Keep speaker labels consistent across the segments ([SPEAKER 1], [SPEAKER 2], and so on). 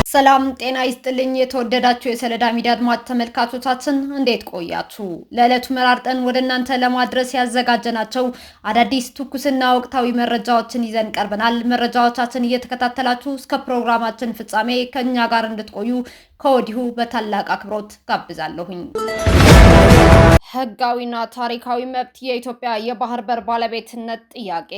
[SPEAKER 1] ሰላም ጤና ይስጥልኝ። የተወደዳችሁ የሰለዳ ሚዲያ አድማጭ ተመልካቾቻችን እንዴት ቆያችሁ? ለዕለቱ መራርጠን ወደ እናንተ ለማድረስ ያዘጋጀናቸው አዳዲስ ትኩስና ወቅታዊ መረጃዎችን ይዘን ቀርበናል። መረጃዎቻችን እየተከታተላችሁ እስከ ፕሮግራማችን ፍጻሜ ከኛ ጋር እንድትቆዩ ከወዲሁ በታላቅ አክብሮት ጋብዛለሁኝ። ህጋዊና ታሪካዊ መብት የኢትዮጵያ የባህር በር ባለቤትነት ጥያቄ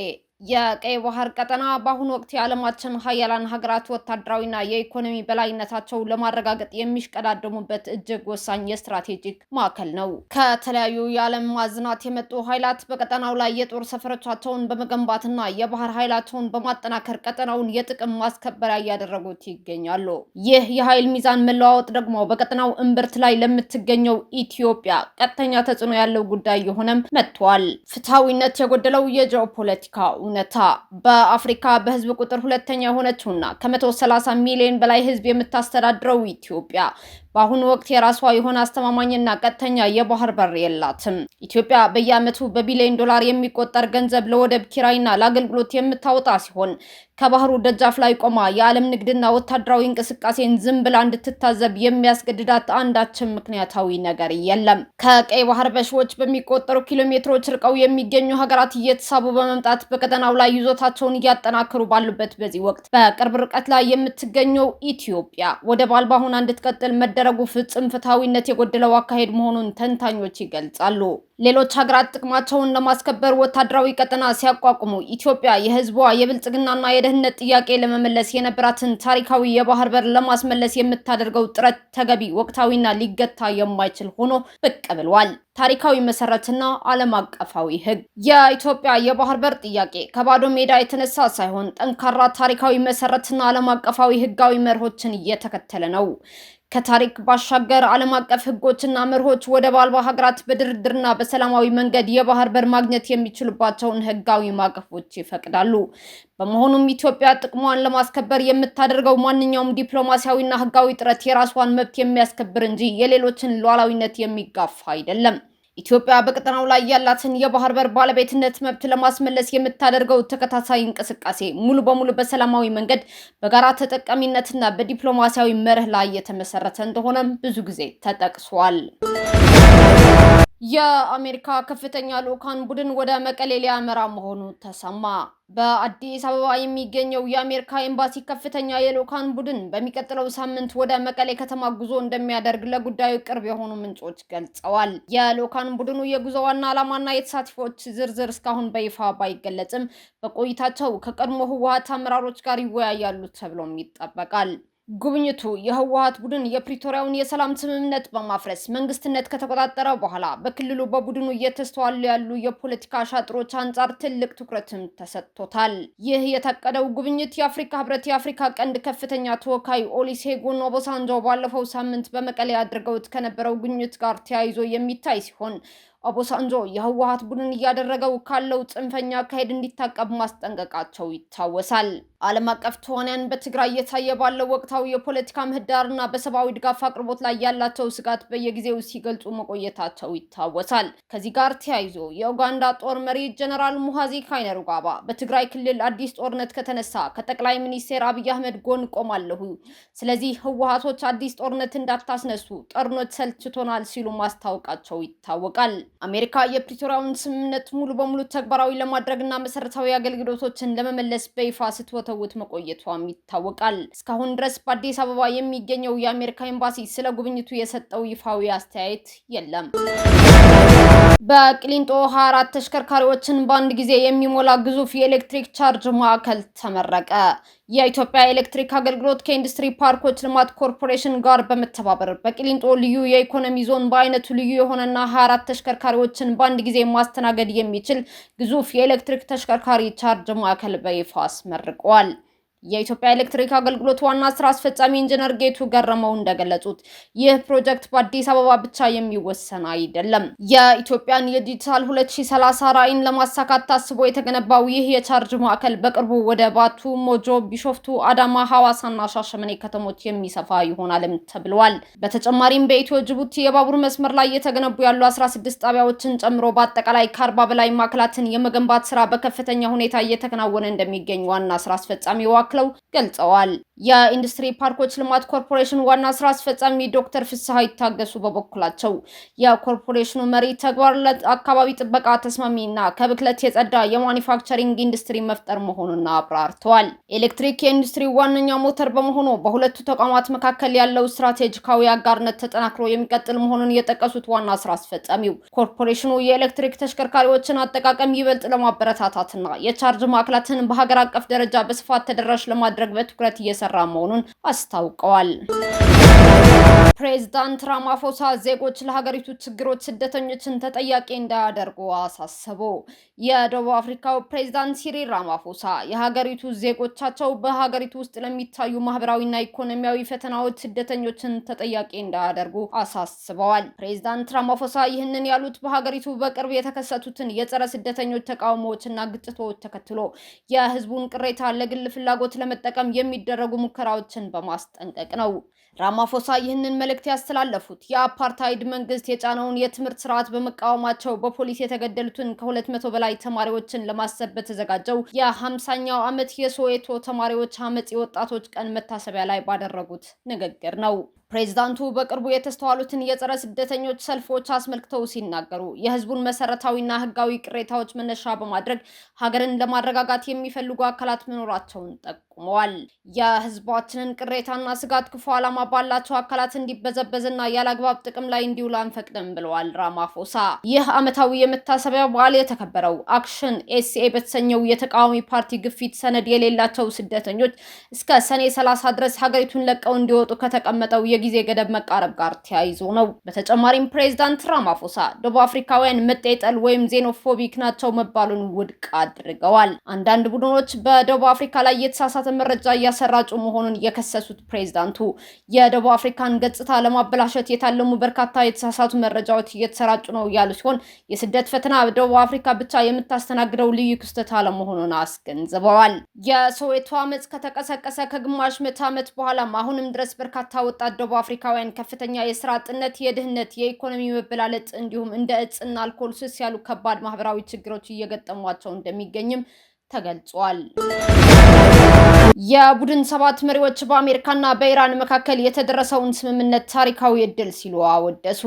[SPEAKER 1] የቀይ ባህር ቀጠና በአሁኑ ወቅት የዓለማችን ሀያላን ሀገራት ወታደራዊና የኢኮኖሚ በላይነታቸው ለማረጋገጥ የሚሽቀዳደሙበት እጅግ ወሳኝ የስትራቴጂክ ማዕከል ነው። ከተለያዩ የዓለም ማዕዘናት የመጡ ኃይላት በቀጠናው ላይ የጦር ሰፈሮቻቸውን በመገንባትና የባህር ኃይላቸውን በማጠናከር ቀጠናውን የጥቅም ማስከበሪያ እያደረጉት ይገኛሉ። ይህ የኃይል ሚዛን መለዋወጥ ደግሞ በቀጠናው እምብርት ላይ ለምትገኘው ኢትዮጵያ ቀጥተኛ ተጽዕኖ ያለው ጉዳይ የሆነም መጥቷል። ፍትሐዊነት የጎደለው የጂኦፖለቲካ እውነታ በአፍሪካ በህዝብ ቁጥር ሁለተኛ የሆነችውና ከ130 ሚሊዮን በላይ ህዝብ የምታስተዳድረው ኢትዮጵያ በአሁኑ ወቅት የራሷ የሆነ አስተማማኝና ቀጥተኛ የባህር በር የላትም። ኢትዮጵያ በየዓመቱ በቢሊዮን ዶላር የሚቆጠር ገንዘብ ለወደብ ኪራይና ለአገልግሎት የምታወጣ ሲሆን ከባህሩ ደጃፍ ላይ ቆማ የዓለም ንግድና ወታደራዊ እንቅስቃሴን ዝም ብላ እንድትታዘብ የሚያስገድዳት አንዳችም ምክንያታዊ ነገር የለም። ከቀይ ባህር በሺዎች በሚቆጠሩ ኪሎ ሜትሮች ርቀው የሚገኙ ሀገራት እየተሳቡ በመምጣት በቀጠናው ላይ ይዞታቸውን እያጠናከሩ ባሉበት በዚህ ወቅት በቅርብ ርቀት ላይ የምትገኘው ኢትዮጵያ ወደብ አልባ ሆና እንድትቀጥል መደረጉ ፍጹም ፍትሐዊነት የጎደለው አካሄድ መሆኑን ተንታኞች ይገልጻሉ። ሌሎች ሀገራት ጥቅማቸውን ለማስከበር ወታደራዊ ቀጠና ሲያቋቁሙ ኢትዮጵያ የህዝቧ የብልጽግናና የደህንነት ጥያቄ ለመመለስ የነበራትን ታሪካዊ የባህር በር ለማስመለስ የምታደርገው ጥረት ተገቢ፣ ወቅታዊና ሊገታ የማይችል ሆኖ ብቅ ብሏል። ታሪካዊ መሰረትና ዓለም አቀፋዊ ህግ የኢትዮጵያ የባህር በር ጥያቄ ከባዶ ሜዳ የተነሳ ሳይሆን ጠንካራ ታሪካዊ መሰረትና ዓለም አቀፋዊ ህጋዊ መርሆችን እየተከተለ ነው። ከታሪክ ባሻገር ዓለም አቀፍ ህጎችና መርሆች ወደብ አልባ ሀገራት በድርድርና በሰላማዊ መንገድ የባህር በር ማግኘት የሚችሉባቸውን ህጋዊ ማዕቀፎች ይፈቅዳሉ። በመሆኑም ኢትዮጵያ ጥቅሟን ለማስከበር የምታደርገው ማንኛውም ዲፕሎማሲያዊና ህጋዊ ጥረት የራሷን መብት የሚያስከብር እንጂ የሌሎችን ሉዓላዊነት የሚጋፋ አይደለም። ኢትዮጵያ በቀጠናው ላይ ያላትን የባህር በር ባለቤትነት መብት ለማስመለስ የምታደርገው ተከታታይ እንቅስቃሴ ሙሉ በሙሉ በሰላማዊ መንገድ በጋራ ተጠቃሚነትና በዲፕሎማሲያዊ መርህ ላይ የተመሰረተ እንደሆነም ብዙ ጊዜ ተጠቅሷል። የአሜሪካ ከፍተኛ ልዑካን ቡድን ወደ መቀሌ ሊያመራ መሆኑ ተሰማ። በአዲስ አበባ የሚገኘው የአሜሪካ ኤምባሲ ከፍተኛ የልዑካን ቡድን በሚቀጥለው ሳምንት ወደ መቀሌ ከተማ ጉዞ እንደሚያደርግ ለጉዳዩ ቅርብ የሆኑ ምንጮች ገልጸዋል። የልዑካን ቡድኑ የጉዞ ዋና ዓላማና የተሳታፊዎች ዝርዝር እስካሁን በይፋ ባይገለጽም በቆይታቸው ከቀድሞ ህወሓት አመራሮች ጋር ይወያያሉ ተብሎም ይጠበቃል። ጉብኝቱ የህወሓት ቡድን የፕሪቶሪያውን የሰላም ስምምነት በማፍረስ መንግስትነት ከተቆጣጠረ በኋላ በክልሉ በቡድኑ እየተስተዋሉ ያሉ የፖለቲካ ሻጥሮች አንጻር ትልቅ ትኩረትም ተሰጥቶታል። ይህ የታቀደው ጉብኝት የአፍሪካ ህብረት የአፍሪካ ቀንድ ከፍተኛ ተወካይ ኦሉሴጉን ኦባሳንጆ ባለፈው ሳምንት በመቀሌ አድርገውት ከነበረው ጉብኝት ጋር ተያይዞ የሚታይ ሲሆን ኦባሳንጆ የህወሓት ቡድን እያደረገው ካለው ጽንፈኛ አካሄድ እንዲታቀብ ማስጠንቀቃቸው ይታወሳል። ዓለም አቀፍ ተዋንያን በትግራይ እየታየ ባለው ወቅታዊ የፖለቲካ ምህዳርና በሰብአዊ ድጋፍ አቅርቦት ላይ ያላቸው ስጋት በየጊዜው ሲገልጹ መቆየታቸው ይታወሳል። ከዚህ ጋር ተያይዞ የኡጋንዳ ጦር መሪ ጀነራል ሙሃዚ ካይነሩጋባ በትግራይ ክልል አዲስ ጦርነት ከተነሳ ከጠቅላይ ሚኒስትር አብይ አህመድ ጎን ቆማለሁ፣ ስለዚህ ህወሓቶች አዲስ ጦርነት እንዳታስነሱ፣ ጦርነት ሰልችቶናል ሲሉ ማስታወቃቸው ይታወቃል። አሜሪካ የፕሪቶሪያውን ስምምነት ሙሉ በሙሉ ተግባራዊ ለማድረግና መሰረታዊ አገልግሎቶችን ለመመለስ በይፋ ስትወተውት መቆየቷም ይታወቃል። እስካሁን ድረስ በአዲስ አበባ የሚገኘው የአሜሪካ ኤምባሲ ስለ ጉብኝቱ የሰጠው ይፋዊ አስተያየት የለም። በቅሊንጦ 24 ተሽከርካሪዎችን በአንድ ጊዜ የሚሞላ ግዙፍ የኤሌክትሪክ ቻርጅ ማዕከል ተመረቀ። የኢትዮጵያ ኤሌክትሪክ አገልግሎት ከኢንዱስትሪ ፓርኮች ልማት ኮርፖሬሽን ጋር በመተባበር በቅሊንጦ ልዩ የኢኮኖሚ ዞን በአይነቱ ልዩ የሆነና 24 ተሽከርካሪዎችን በአንድ ጊዜ ማስተናገድ የሚችል ግዙፍ የኤሌክትሪክ ተሽከርካሪ ቻርጅ ማዕከል በይፋ አስመርቀዋል። የኢትዮጵያ ኤሌክትሪክ አገልግሎት ዋና ስራ አስፈጻሚ ኢንጂነር ጌቱ ገረመው እንደገለጹት ይህ ፕሮጀክት በአዲስ አበባ ብቻ የሚወሰን አይደለም። የኢትዮጵያን የዲጂታል 2030 ራዕይን ለማሳካት ታስቦ የተገነባው ይህ የቻርጅ ማዕከል በቅርቡ ወደ ባቱ፣ ሞጆ፣ ቢሾፍቱ፣ አዳማ፣ ሐዋሳና ሻሸመኔ ከተሞች የሚሰፋ ይሆናልም ተብሏል። በተጨማሪም በኢትዮ ጅቡቲ የባቡር መስመር ላይ የተገነቡ ያሉ 16 ጣቢያዎችን ጨምሮ በአጠቃላይ ከ40 በላይ ማዕከላትን የመገንባት ስራ በከፍተኛ ሁኔታ እየተከናወነ እንደሚገኝ ዋና ስራ አስፈጻሚው አክለው ገልጸዋል። የኢንዱስትሪ ፓርኮች ልማት ኮርፖሬሽን ዋና ስራ አስፈጻሚ ዶክተር ፍስሐ ይታገሱ በበኩላቸው የኮርፖሬሽኑ መሪ ተግባር ለአካባቢ ጥበቃ ተስማሚና ከብክለት የጸዳ የማኒፋክቸሪንግ ኢንዱስትሪ መፍጠር መሆኑን አብራርተዋል። ኤሌክትሪክ የኢንዱስትሪ ዋነኛ ሞተር በመሆኑ በሁለቱ ተቋማት መካከል ያለው ስትራቴጂካዊ አጋርነት ተጠናክሮ የሚቀጥል መሆኑን የጠቀሱት ዋና ስራ አስፈጻሚው ኮርፖሬሽኑ የኤሌክትሪክ ተሽከርካሪዎችን አጠቃቀም ይበልጥ ለማበረታታትና የቻርጅ ማዕከላትን በሀገር አቀፍ ደረጃ በስፋት ተደራሽ ለማድረግ በትኩረት እየሰራ መሆኑን አስታውቀዋል። ፕሬዝዳንት ራማፎሳ ዜጎች ለሀገሪቱ ችግሮች ስደተኞችን ተጠያቂ እንዳያደርጉ አሳሰቡ። የደቡብ አፍሪካው ፕሬዝዳንት ሲሪል ራማፎሳ የሀገሪቱ ዜጎቻቸው በሀገሪቱ ውስጥ ለሚታዩ ማህበራዊና ኢኮኖሚያዊ ፈተናዎች ስደተኞችን ተጠያቂ እንዳያደርጉ አሳስበዋል። ፕሬዝዳንት ራማፎሳ ይህንን ያሉት በሀገሪቱ በቅርብ የተከሰቱትን የጸረ ስደተኞች ተቃውሞዎችና ግጭቶች ተከትሎ የህዝቡን ቅሬታ ለግል ፍላጎት ለመጠቀም የሚደረጉ ሙከራዎችን በማስጠንቀቅ ነው። ራማፎሳ ይህንን መልእክት ያስተላለፉት የአፓርታይድ መንግስት የጫነውን የትምህርት ስርዓት በመቃወማቸው በፖሊስ የተገደሉትን ከ200 በላይ ተማሪዎችን ለማሰብ በተዘጋጀው የ50ኛው ዓመት የሶዌቶ ተማሪዎች አመጽ የወጣቶች ቀን መታሰቢያ ላይ ባደረጉት ንግግር ነው። ፕሬዝዳንቱ በቅርቡ የተስተዋሉትን የጸረ ስደተኞች ሰልፎች አስመልክተው ሲናገሩ የህዝቡን መሰረታዊና ህጋዊ ቅሬታዎች መነሻ በማድረግ ሀገርን ለማረጋጋት የሚፈልጉ አካላት መኖራቸውን ጠቁመዋል። የህዝባችንን ቅሬታና ስጋት ክፉ ዓላማ ባላቸው አካላት እንዲበዘበዝና ያለአግባብ ጥቅም ላይ እንዲውል አንፈቅድም ብለዋል ራማፎሳ። ይህ ዓመታዊ የመታሰቢያ በዓል የተከበረው አክሽን ኤስኤ በተሰኘው የተቃዋሚ ፓርቲ ግፊት ሰነድ የሌላቸው ስደተኞች እስከ ሰኔ 30 ድረስ ሀገሪቱን ለቀው እንዲወጡ ከተቀመጠው ጊዜ ገደብ መቃረብ ጋር ተያይዞ ነው። በተጨማሪም ፕሬዝዳንት ራማፎሳ ደቡብ አፍሪካውያን መጤጠል ወይም ዜኖፎቢክ ናቸው መባሉን ውድቅ አድርገዋል። አንዳንድ ቡድኖች በደቡብ አፍሪካ ላይ የተሳሳተ መረጃ እያሰራጩ መሆኑን የከሰሱት ፕሬዝዳንቱ የደቡብ አፍሪካን ገጽታ ለማበላሸት የታለሙ በርካታ የተሳሳቱ መረጃዎች እየተሰራጩ ነው ያሉ ሲሆን የስደት ፈተና በደቡብ አፍሪካ ብቻ የምታስተናግደው ልዩ ክስተት አለመሆኑን አስገንዝበዋል። የሶዌቶ አመጽ ከተቀሰቀሰ ከግማሽ ምዕተ ዓመት በኋላም አሁንም ድረስ በርካታ ወጣት ደቡብ አፍሪካውያን ከፍተኛ የስራ አጥነት፣ የድህነት፣ የኢኮኖሚ መበላለጥ እንዲሁም እንደ እጽና አልኮል ሱስ ያሉ ከባድ ማህበራዊ ችግሮች እየገጠሟቸው እንደሚገኝም ተገልጿል። የቡድን ሰባት መሪዎች በአሜሪካና በኢራን መካከል የተደረሰውን ስምምነት ታሪካዊ እድል ሲሉ አወደሱ።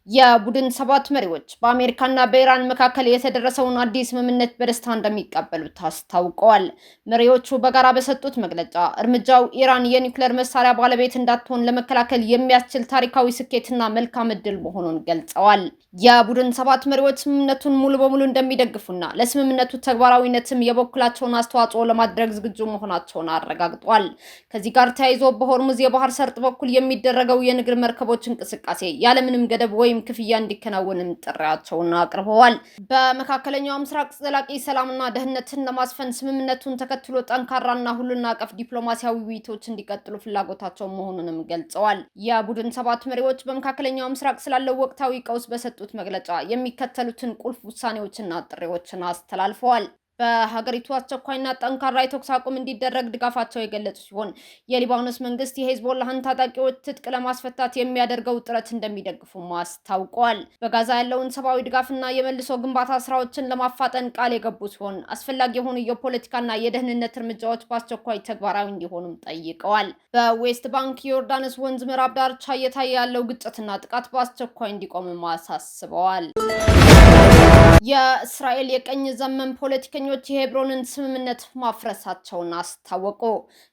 [SPEAKER 1] የቡድን ሰባት መሪዎች በአሜሪካና በኢራን መካከል የተደረሰውን አዲስ ስምምነት በደስታ እንደሚቀበሉት አስታውቀዋል። መሪዎቹ በጋራ በሰጡት መግለጫ እርምጃው ኢራን የኒውክሌር መሳሪያ ባለቤት እንዳትሆን ለመከላከል የሚያስችል ታሪካዊ ስኬትና መልካም እድል መሆኑን ገልጸዋል። የቡድን ሰባት መሪዎች ስምምነቱን ሙሉ በሙሉ እንደሚደግፉና ለስምምነቱ ተግባራዊነትም የበኩላቸውን አስተዋጽኦ ለማድረግ ዝግጁ መሆናቸውን አረጋግጧል። ከዚህ ጋር ተያይዞ በሆርሙዝ የባህር ሰርጥ በኩል የሚደረገው የንግድ መርከቦች እንቅስቃሴ ያለምንም ገደብ ወይም ክፍያ እንዲከናወንም ጥሪያቸውን አቅርበዋል። በመካከለኛው ምስራቅ ዘላቂ ሰላምና ደህንነትን ለማስፈን ስምምነቱን ተከትሎ ጠንካራና ሁሉን አቀፍ ዲፕሎማሲያዊ ውይይቶች እንዲቀጥሉ ፍላጎታቸው መሆኑንም ገልጸዋል። የቡድን ሰባት መሪዎች በመካከለኛው ምስራቅ ስላለው ወቅታዊ ቀውስ በሰጡት መግለጫ የሚከተሉትን ቁልፍ ውሳኔዎችና ጥሪዎችን አስተላልፈዋል። በሀገሪቱ አስቸኳይና ጠንካራ የተኩስ አቁም እንዲደረግ ድጋፋቸው የገለጹ ሲሆን የሊባኖስ መንግስት የሄዝቦላህን ታጣቂዎች ትጥቅ ለማስፈታት የሚያደርገው ጥረት እንደሚደግፉም አስታውቀዋል። በጋዛ ያለውን ሰብአዊ ድጋፍና የመልሶ ግንባታ ስራዎችን ለማፋጠን ቃል የገቡ ሲሆን አስፈላጊ የሆኑ የፖለቲካና የደህንነት እርምጃዎች በአስቸኳይ ተግባራዊ እንዲሆኑም ጠይቀዋል። በዌስት ባንክ የዮርዳኖስ ወንዝ ምዕራብ ዳርቻ እየታየ ያለው ግጭትና ጥቃት በአስቸኳይ እንዲቆምም አሳስበዋል። የእስራኤል የቀኝ ዘመን ፖለቲከኞች የሄብሮንን ስምምነት ማፍረሳቸውን አስታወቁ።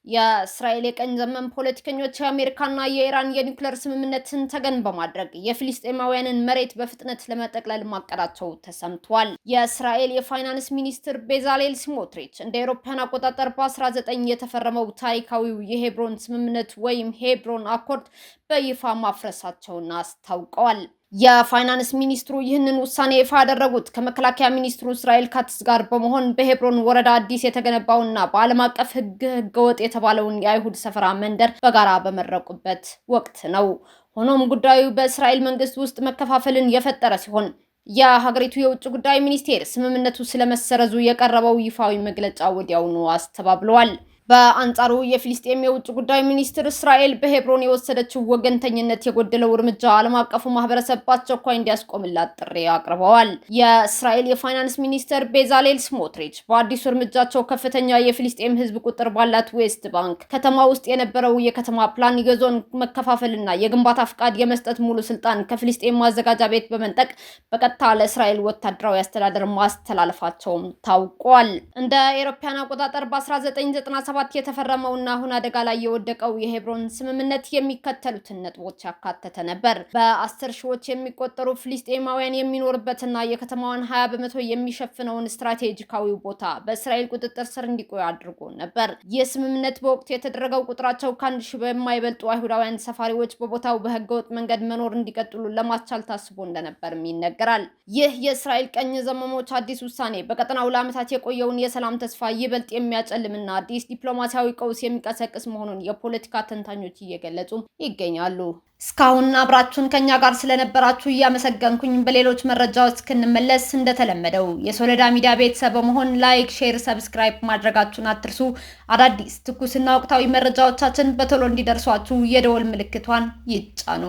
[SPEAKER 1] የእስራኤል የቀኝ ዘመን ፖለቲከኞች የአሜሪካና የኢራን የኒውክሌር ስምምነትን ተገን በማድረግ የፍልስጤማውያንን መሬት በፍጥነት ለመጠቅለል ማቀዳቸው ተሰምቷል። የእስራኤል የፋይናንስ ሚኒስትር ቤዛሌል ስሞትሪች እንደ አውሮፓውያን አቆጣጠር በ19 የተፈረመው ታሪካዊው የሄብሮን ስምምነት ወይም ሄብሮን አኮርድ በይፋ ማፍረሳቸውን አስታውቀዋል። የፋይናንስ ሚኒስትሩ ይህንን ውሳኔ ይፋ ያደረጉት ከመከላከያ ሚኒስትሩ እስራኤል ካትስ ጋር በመሆን በሄብሮን ወረዳ አዲስ የተገነባውና በዓለም አቀፍ ህገወጥ የተባለውን የአይሁድ ሰፈራ መንደር በጋራ በመረቁበት ወቅት ነው። ሆኖም ጉዳዩ በእስራኤል መንግስት ውስጥ መከፋፈልን የፈጠረ ሲሆን የሀገሪቱ የውጭ ጉዳይ ሚኒስቴር ስምምነቱ ስለመሰረዙ የቀረበው ይፋዊ መግለጫ ወዲያውኑ አስተባብለዋል። በአንጻሩ የፊሊስጤም የውጭ ጉዳይ ሚኒስትር እስራኤል በሄብሮን የወሰደችው ወገንተኝነት የጎደለው እርምጃ ዓለም አቀፉ ማህበረሰብ በአስቸኳይ እንዲያስቆምላት ጥሪ አቅርበዋል። የእስራኤል የፋይናንስ ሚኒስትር ቤዛሌል ስሞትሪች በአዲሱ እርምጃቸው ከፍተኛ የፊሊስጤም ህዝብ ቁጥር ባላት ዌስት ባንክ ከተማ ውስጥ የነበረው የከተማ ፕላን የዞን መከፋፈልና የግንባታ ፍቃድ የመስጠት ሙሉ ስልጣን ከፊሊስጤም ማዘጋጃ ቤት በመንጠቅ በቀጥታ ለእስራኤል ወታደራዊ አስተዳደር ማስተላለፋቸውም ታውቋል። እንደ አውሮፓውያን አቆጣጠር በ1997 የተፈረመውና አሁን አደጋ ላይ የወደቀው የሄብሮን ስምምነት የሚከተሉትን ነጥቦች ያካተተ ነበር። በ10 ሺዎች የሚቆጠሩ ፍልስጤማውያን የሚኖርበትና የከተማዋን 20 በመቶ የሚሸፍነውን ስትራቴጂካዊ ቦታ በእስራኤል ቁጥጥር ስር እንዲቆይ አድርጎ ነበር። ይህ ስምምነት በወቅቱ የተደረገው ቁጥራቸው ከ1 ሺህ በማይበልጡ አይሁዳውያን ሰፋሪዎች በቦታው በህገወጥ መንገድ መኖር እንዲቀጥሉ ለማስቻል ታስቦ እንደነበርም ይነገራል። ይህ የእስራኤል ቀኝ ዘመሞች አዲስ ውሳኔ በቀጠናው ለዓመታት የቆየውን የሰላም ተስፋ ይበልጥ የሚያጨልምና አዲስ ዲፕሎማሲያዊ ቀውስ የሚቀሰቅስ መሆኑን የፖለቲካ ተንታኞች እየገለጹ ይገኛሉ። እስካሁን አብራችሁን ከኛ ጋር ስለነበራችሁ እያመሰገንኩኝ በሌሎች መረጃዎች እስክንመለስ እንደተለመደው የሶለዳ ሚዲያ ቤተሰብ በመሆን ላይክ፣ ሼር፣ ሰብስክራይብ ማድረጋችሁን አትርሱ። አዳዲስ ትኩስና ወቅታዊ መረጃዎቻችን በቶሎ እንዲደርሷችሁ የደወል ምልክቷን ይጫኑ።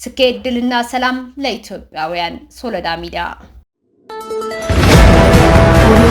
[SPEAKER 1] ስኬት፣ ድልና ሰላም ለኢትዮጵያውያን። ሶለዳ ሚዲያ